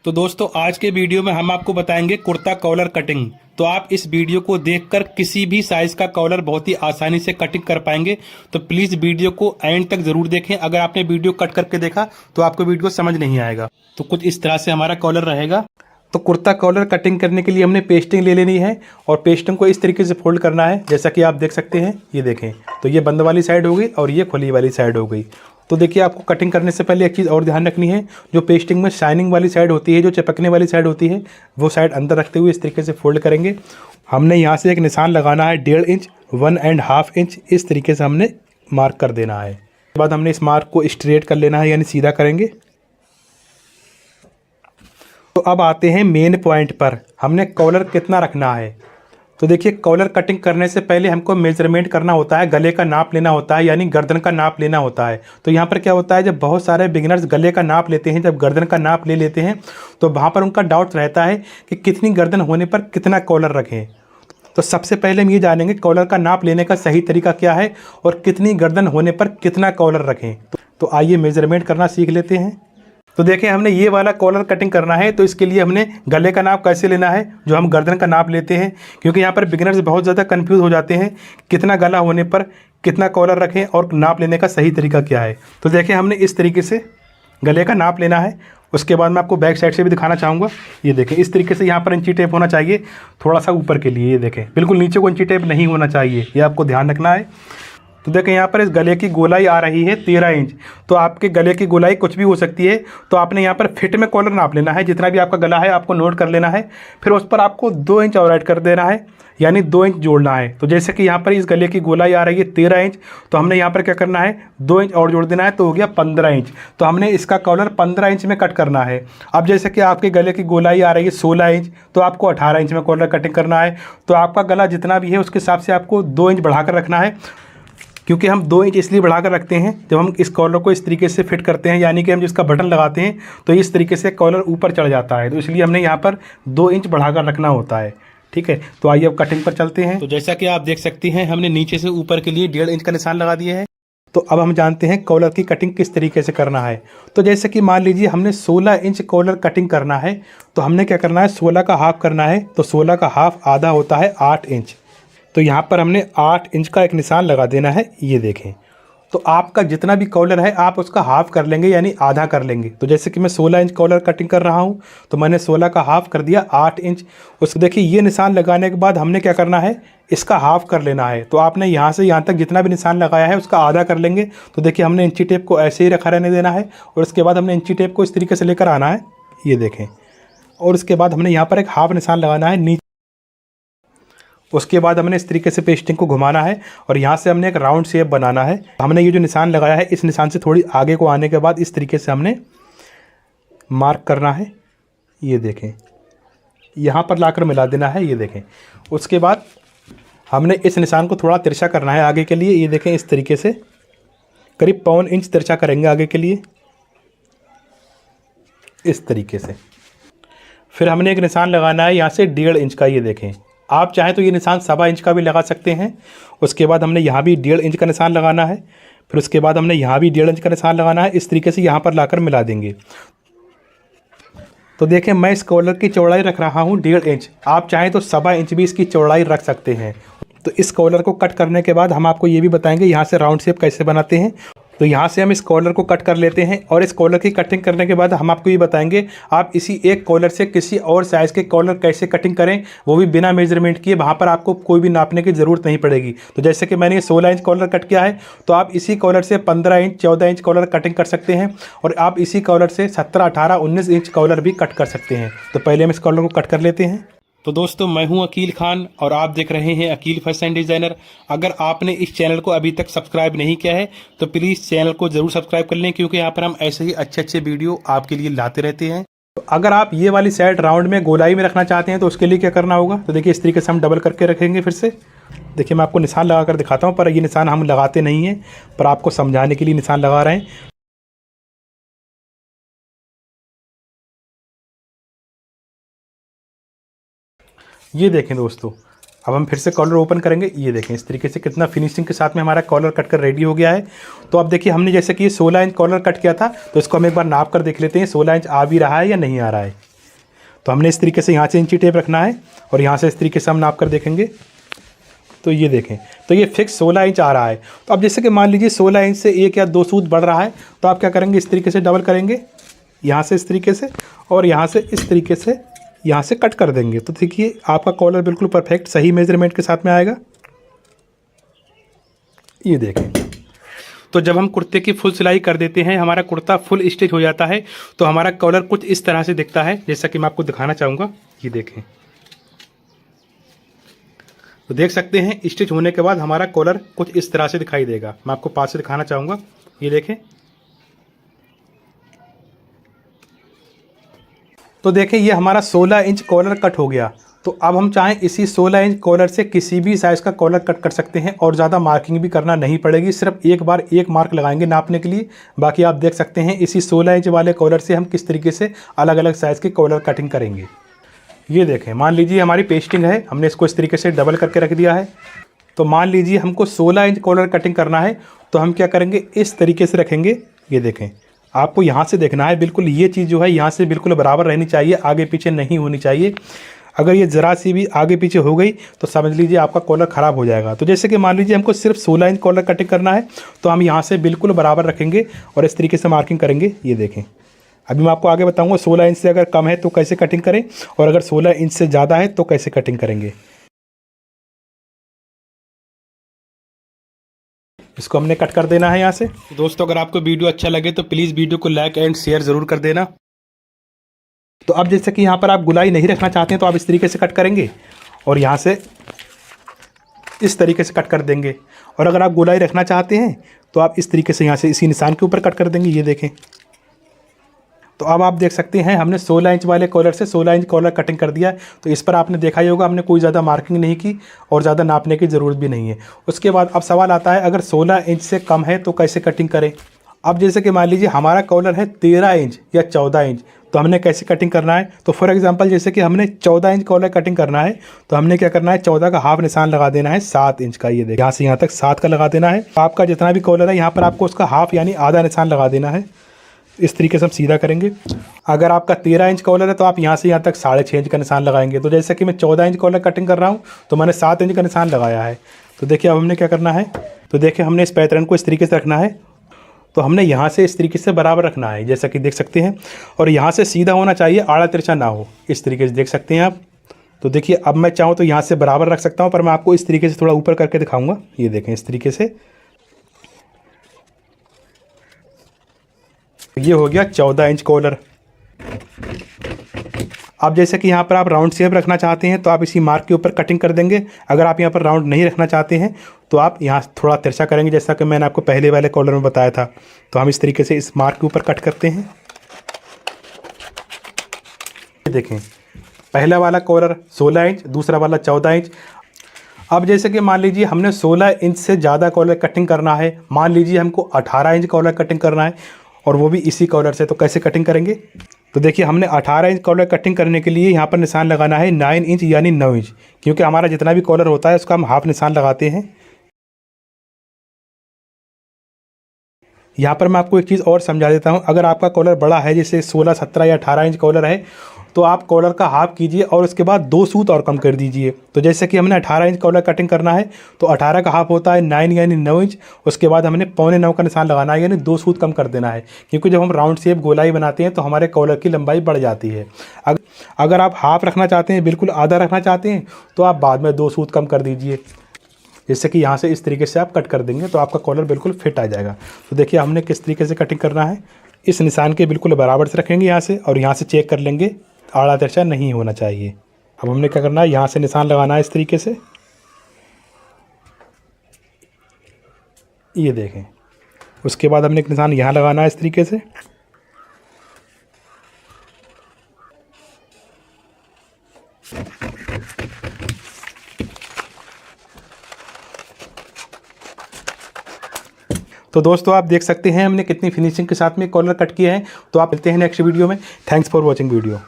तो दोस्तों आज के वीडियो में हम आपको बताएंगे कुर्ता कॉलर कटिंग। तो आप इस वीडियो को देखकर किसी भी साइज का कॉलर बहुत ही आसानी से कटिंग कर पाएंगे। तो प्लीज वीडियो को एंड तक जरूर देखें। अगर आपने वीडियो कट करके देखा तो आपको वीडियो समझ नहीं आएगा। तो कुछ इस तरह से हमारा कॉलर रहेगा। तो कुर्ता कॉलर कटिंग करने के लिए हमने पेस्टिंग ले लेनी है और पेस्टिंग को इस तरीके से फोल्ड करना है जैसा कि आप देख सकते हैं। ये देखें, तो ये बंद वाली साइड हो गई और ये खुली वाली साइड हो गई। तो देखिए, आपको कटिंग करने से पहले एक चीज़ और ध्यान रखनी है। जो पेस्टिंग में शाइनिंग वाली साइड होती है, जो चिपकने वाली साइड होती है, वो साइड अंदर रखते हुए इस तरीके से फोल्ड करेंगे। हमने यहाँ से एक निशान लगाना है 1.5 इंच, 1.5 इंच, इस तरीके से हमने मार्क कर देना है। उसके बाद हमने इस मार्क को स्ट्रेट कर लेना है, यानी सीधा करेंगे। तो अब आते हैं मेन पॉइंट पर, हमने कॉलर कितना रखना है। तो देखिए, कॉलर कटिंग करने से पहले हमको मेजरमेंट करना होता है, गले का नाप लेना होता है, यानी गर्दन का नाप लेना होता है। तो यहाँ पर क्या होता है, जब बहुत सारे बिगिनर्स गले का नाप लेते हैं, जब गर्दन का नाप ले लेते हैं, तो वहाँ पर उनका डाउट रहता है कि कितनी गर्दन होने पर कितना कॉलर रखें। तो सबसे पहले हम ये जानेंगे कॉलर का नाप लेने का सही तरीका क्या है और कितनी गर्दन होने पर कितना कॉलर रखें। तो आइए मेजरमेंट करना सीख लेते हैं। तो देखें, हमने ये वाला कॉलर कटिंग करना है, तो इसके लिए हमने गले का नाप कैसे लेना है, जो हम गर्दन का नाप लेते हैं। क्योंकि यहाँ पर बिगिनर्स बहुत ज़्यादा कंफ्यूज हो जाते हैं, कितना गला होने पर कितना कॉलर रखें और नाप लेने का सही तरीका क्या है। तो देखें, हमने इस तरीके से गले का नाप लेना है। उसके बाद मैं आपको बैक साइड से भी दिखाना चाहूँगा। ये देखें, इस तरीके से यहाँ पर इंची टेप होना चाहिए थोड़ा सा ऊपर के लिए। ये देखें, बिल्कुल नीचे को इंची टेप नहीं होना चाहिए, ये आपको ध्यान रखना है। तो देखें, यहाँ पर इस गले की गोलाई आ रही है 13 इंच। तो आपके गले की गोलाई कुछ भी हो सकती है। तो आपने यहाँ पर फिट में कॉलर नाप लेना है, जितना भी आपका गला है आपको नोट कर लेना है। फिर उस पर आपको 2 इंच और ऐड कर देना है, यानी 2 इंच जोड़ना है। तो जैसे कि यहाँ पर इस गले की गोलाई आ रही है 13 इंच, तो हमने यहाँ पर क्या करना है, 2 इंच और जोड़ देना है, तो हो गया 15 इंच। तो हमने इसका कॉलर 15 इंच में कट करना है। अब जैसे कि आपके गले की गोलाई आ रही है 16 इंच, तो आपको 18 इंच में कॉलर कटिंग करना है। तो आपका गला जितना भी है उसके हिसाब से आपको 2 इंच बढ़ाकर रखना है। क्योंकि हम 2 इंच इसलिए बढ़ाकर रखते हैं, जब हम इस कॉलर को इस तरीके से फिट करते हैं, यानी कि हम जिसका बटन लगाते हैं तो इस तरीके से कॉलर ऊपर चढ़ जाता है। तो इसलिए हमने यहाँ पर 2 इंच बढ़ाकर रखना होता है। ठीक है, तो आइए अब कटिंग पर चलते हैं। तो जैसा कि आप देख सकते हैं, हमने नीचे से ऊपर के लिए 1.5 इंच का निशान लगा दिया है। तो अब हम जानते हैं कॉलर की कटिंग किस तरीके से करना है। तो जैसे कि मान लीजिए हमने 16 इंच कॉलर कटिंग करना है, तो हमने क्या करना है, 16 का हाफ करना है। तो 16 का हाफ आधा होता है 8 इंच। तो यहाँ पर हमने 8 इंच का एक निशान लगा देना है। ये देखें, तो आपका जितना भी कॉलर है आप उसका हाफ कर लेंगे, यानी आधा कर लेंगे। तो जैसे कि मैं 16 इंच कॉलर कटिंग कर रहा हूँ, तो मैंने 16 का हाफ कर दिया 8 इंच। उसको देखिए, ये निशान लगाने के बाद हमने क्या करना है, इसका हाफ कर लेना है। तो आपने यहाँ से यहाँ तक जितना भी निशान लगाया है उसका आधा कर लेंगे। तो देखिए, हमने इंची टेप को ऐसे ही रखा रहने देना है और उसके बाद हमने इंची टेप को इस तरीके से लेकर आना है। ये देखें, और उसके बाद हमने यहाँ पर एक हाफ निशान लगाना है नीचे। उसके बाद हमने इस तरीके से पेस्टिंग को घुमाना है और यहाँ से हमने एक राउंड शेप बनाना है। हमने ये जो निशान लगाया है, इस निशान से थोड़ी आगे को आने के बाद इस तरीके से हमने मार्क करना है। ये देखें, यहाँ पर लाकर मिला देना है। ये देखें, उसके बाद हमने इस निशान को थोड़ा तिरछा करना है आगे के लिए। ये देखें, इस तरीके से करीब 1.25 इंच तिरछा करेंगे आगे के लिए, इस तरीके से। फिर हमने एक निशान लगाना है यहाँ से 1.5 इंच का। ये देखें, आप चाहें तो ये निशान 1.25 इंच का भी लगा सकते हैं। उसके बाद हमने यहाँ भी 1.5 इंच का निशान लगाना है। फिर उसके बाद हमने यहाँ भी 1.5 इंच का निशान लगाना है। इस तरीके से यहाँ पर लाकर मिला देंगे। तो देखें, मैं इस कॉलर की चौड़ाई रख रहा हूँ 1.5 इंच। आप चाहें तो 1.25 इंच भी इसकी चौड़ाई रख सकते हैं। तो इस कॉलर को कट करने के बाद हम आपको ये भी बताएंगे यहाँ से राउंड शेप कैसे बनाते हैं। तो यहाँ से हम इस कॉलर को कट कर लेते हैं और इस कॉलर की कटिंग करने के बाद हम आपको ये बताएंगे आप इसी एक कॉलर से किसी और साइज़ के कॉलर कैसे कटिंग करें, वो भी बिना मेजरमेंट किए। वहाँ पर आपको कोई भी नापने की ज़रूरत नहीं पड़ेगी। तो जैसे कि मैंने ये 16 इंच कॉलर कट किया है, तो आप इसी कॉलर से 15 इंच 14 इंच कॉलर कटिंग कर सकते हैं और आप इसी कॉलर से 17 18 19 इंच कॉलर भी कट कर सकते हैं। तो पहले हम इस कॉलर को कट कर लेते हैं। तो दोस्तों, मैं हूं अकील खान और आप देख रहे हैं अकील फैशन डिज़ाइनर। अगर आपने इस चैनल को अभी तक सब्सक्राइब नहीं किया है तो प्लीज़ चैनल को ज़रूर सब्सक्राइब कर लें, क्योंकि यहाँ पर हम ऐसे ही अच्छे अच्छे वीडियो आपके लिए लाते रहते हैं। तो अगर आप ये वाली साइड राउंड में गोलाई में रखना चाहते हैं तो उसके लिए क्या करना होगा, तो देखिए इस तरीके से हम डबल करके रखेंगे। फिर से देखिए, मैं आपको निशान लगा कर दिखाता हूँ, पर ये निशान हम लगाते नहीं हैं, पर आपको समझाने के लिए निशान लगा रहे हैं। ये देखें दोस्तों, अब हम फिर से कॉलर ओपन करेंगे। ये देखें, इस तरीके से कितना फिनिशिंग के साथ में हमारा कॉलर कट कर रेडी हो गया है। तो अब देखिए, हमने जैसे कि ये 16 इंच कॉलर कट किया था, तो इसको हम एक बार नाप कर देख लेते हैं 16 इंच आ भी रहा है या नहीं आ रहा है। तो हमने इस तरीके से यहाँ से इंची टेप रखना है और यहाँ से इस तरीके से हम नाप कर देखेंगे। तो ये देखें, तो ये फिक्स 16 इंच आ रहा है। तो अब जैसे कि मान लीजिए 16 इंच से 1 या 2 सूत बढ़ रहा है, तो आप क्या करेंगे, इस तरीके से डबल करेंगे, यहाँ से इस तरीके से और यहाँ से इस तरीके से यहाँ से कट कर देंगे। तो देखिए आपका कॉलर बिल्कुल परफेक्ट सही मेजरमेंट के साथ में आएगा। ये देखें, तो जब हम कुर्ते की फुल सिलाई कर देते हैं, हमारा कुर्ता फुल स्टिच हो जाता है, तो हमारा कॉलर कुछ इस तरह से दिखता है, जैसा कि मैं आपको दिखाना चाहूँगा। ये देखें, तो देख सकते हैं स्टिच होने के बाद हमारा कॉलर कुछ इस तरह से दिखाई देगा। मैं आपको पास से दिखाना चाहूँगा। ये देखें, तो देखें ये हमारा 16 इंच कॉलर कट हो गया। तो अब हम चाहें इसी 16 इंच कॉलर से किसी भी साइज़ का कॉलर कट कर सकते हैं और ज़्यादा मार्किंग भी करना नहीं पड़ेगी। सिर्फ एक बार एक मार्क लगाएंगे नापने के लिए। बाकी आप देख सकते हैं इसी 16 इंच वाले कॉलर से हम किस तरीके से अलग अलग साइज़ के कॉलर कटिंग करेंगे। ये देखें, मान लीजिए हमारी पेस्टिंग है, हमने इसको इस तरीके से डबल करके रख दिया है। तो मान लीजिए हमको 16 इंच कॉलर कटिंग करना है, तो हम क्या करेंगे, इस तरीके से रखेंगे। ये देखें, आपको यहाँ से देखना है, बिल्कुल ये चीज़ जो है यहाँ से बिल्कुल बराबर रहनी चाहिए, आगे पीछे नहीं होनी चाहिए। अगर ये ज़रा सी भी आगे पीछे हो गई तो समझ लीजिए आपका कॉलर ख़राब हो जाएगा। तो जैसे कि मान लीजिए हमको सिर्फ 16 इंच कॉलर कटिंग करना है, तो हम यहाँ से बिल्कुल बराबर रखेंगे और इस तरीके से मार्किंग करेंगे। ये देखें, अभी मैं आपको आगे बताऊँगा 16 इंच से अगर कम है तो कैसे कटिंग करें और अगर 16 इंच से ज़्यादा है तो कैसे कटिंग करेंगे। इसको हमने कट कर देना है यहाँ से। दोस्तों अगर आपको वीडियो अच्छा लगे तो प्लीज़ वीडियो को लाइक एंड शेयर ज़रूर कर देना। तो अब जैसे कि यहाँ पर आप गुलाई नहीं रखना चाहते हैं तो आप इस तरीके से कट करेंगे और यहाँ से इस तरीके से कट कर देंगे। और अगर आप गुलाई रखना चाहते हैं तो आप इस तरीके से यहाँ से इसी निशान के ऊपर कट कर देंगे। ये देखें, तो अब आप देख सकते हैं हमने 16 इंच वाले कॉलर से 16 इंच कॉलर कटिंग कर दिया है। तो इस पर आपने देखा ही होगा हमने कोई ज़्यादा मार्किंग नहीं की और ज़्यादा नापने की ज़रूरत भी नहीं है। उसके बाद अब सवाल आता है अगर 16 इंच से कम है तो कैसे कटिंग करें। अब जैसे कि मान लीजिए हमारा कॉलर है 13 इंच या 14 इंच, तो हमने कैसे कटिंग करना है। तो फॉर एग्जांपल जैसे कि हमने 14 इंच कॉलर कटिंग करना है, तो हमने क्या करना है, 14 का हाफ निशान लगा देना है 7 इंच का। ये देखिए यहाँ से यहाँ तक 7 का लगा देना है। आपका जितना भी कॉलर है यहाँ पर आपको उसका हाफ यानी आधा निशान लगा देना है। इस तरीके से हम सीधा करेंगे। अगर आपका 13 इंच कॉलर है तो आप यहाँ से यहाँ तक 6.5 इंच का निशान लगाएंगे। तो जैसे कि मैं 14 इंच कॉलर कटिंग कर रहा हूँ तो मैंने 7 इंच का निशान लगाया है। तो देखिए अब हमने क्या करना है, तो देखिए हमने इस पैटर्न को इस तरीके से रखना है। तो हमने यहाँ से इस तरीके से बराबर रखना है जैसा कि देख सकते हैं, और यहाँ से सीधा होना चाहिए, आड़ा तिरछा ना हो। इस तरीके से देख सकते हैं आप। तो देखिए अब मैं चाहूँ तो यहाँ से बराबर रख सकता हूँ, पर मैं आपको इस तरीके से थोड़ा ऊपर करके दिखाऊँगा। ये देखें इस तरीके से, ये हो गया 14 इंच कॉलर। अब जैसे कि यहाँ पर आप राउंड शेप रखना चाहते हैं तो आप इसी मार्क के ऊपर कटिंग कर देंगे। अगर आप यहाँ पर राउंड नहीं रखना चाहते हैं तो आप यहाँ थोड़ा तिरछा करेंगे, जैसा कि मैंने आपको पहले वाले कॉलर में बताया था। तो हम इस तरीके से इस मार्क के ऊपर कट करते हैं। देखें पहला वाला कॉलर 16 इंच, दूसरा वाला 14 इंच। अब जैसे कि मान लीजिए हमने 16 इंच से ज़्यादा कॉलर कटिंग करना है, मान लीजिए हमको 18 इंच कॉलर कटिंग करना है और वो भी इसी कॉलर से, तो कैसे कटिंग करेंगे। तो देखिए हमने 18 इंच कॉलर कटिंग करने के लिए यहाँ पर निशान लगाना है 9 इंच यानी 9 इंच, क्योंकि हमारा जितना भी कॉलर होता है उसका हम हाफ निशान लगाते हैं। यहाँ पर मैं आपको एक चीज़ और समझा देता हूँ। अगर आपका कॉलर बड़ा है, जैसे 16, 17 या 18 इंच कॉलर है, तो आप कॉलर का हाफ कीजिए और उसके बाद 2 सूत और कम कर दीजिए। तो जैसे कि हमने 18 इंच कॉलर कटिंग करना है तो 18 का हाफ होता है 9 यानी 9 इंच। उसके बाद हमने 8.25 का निशान लगाना है यानी 2 सूत कम कर देना है, क्योंकि जब हम राउंड शेप गोलाई बनाते हैं तो हमारे कॉलर की लंबाई बढ़ जाती है। अगर आप हाफ रखना चाहते हैं, बिल्कुल आधा रखना चाहते हैं, तो आप बाद में 2 सूत कम कर दीजिए। जैसे कि यहाँ से इस तरीके से आप कट कर देंगे तो आपका कॉलर बिल्कुल फिट आ जाएगा। तो देखिए हमने किस तरीके से कटिंग करना है। इस निशान के बिल्कुल बराबर से रखेंगे यहाँ से, और यहाँ से चेक कर लेंगे, आड़ा तिरछा नहीं होना चाहिए। अब हमने क्या करना है, यहाँ से निशान लगाना है इस तरीके से। ये देखें, उसके बाद हमने एक निशान यहाँ लगाना है इस तरीके से। तो दोस्तों आप देख सकते हैं हमने कितनी फिनिशिंग के साथ में कॉलर कट किए हैं। तो आप मिलते हैं नेक्स्ट वीडियो में। Thanks for watching video.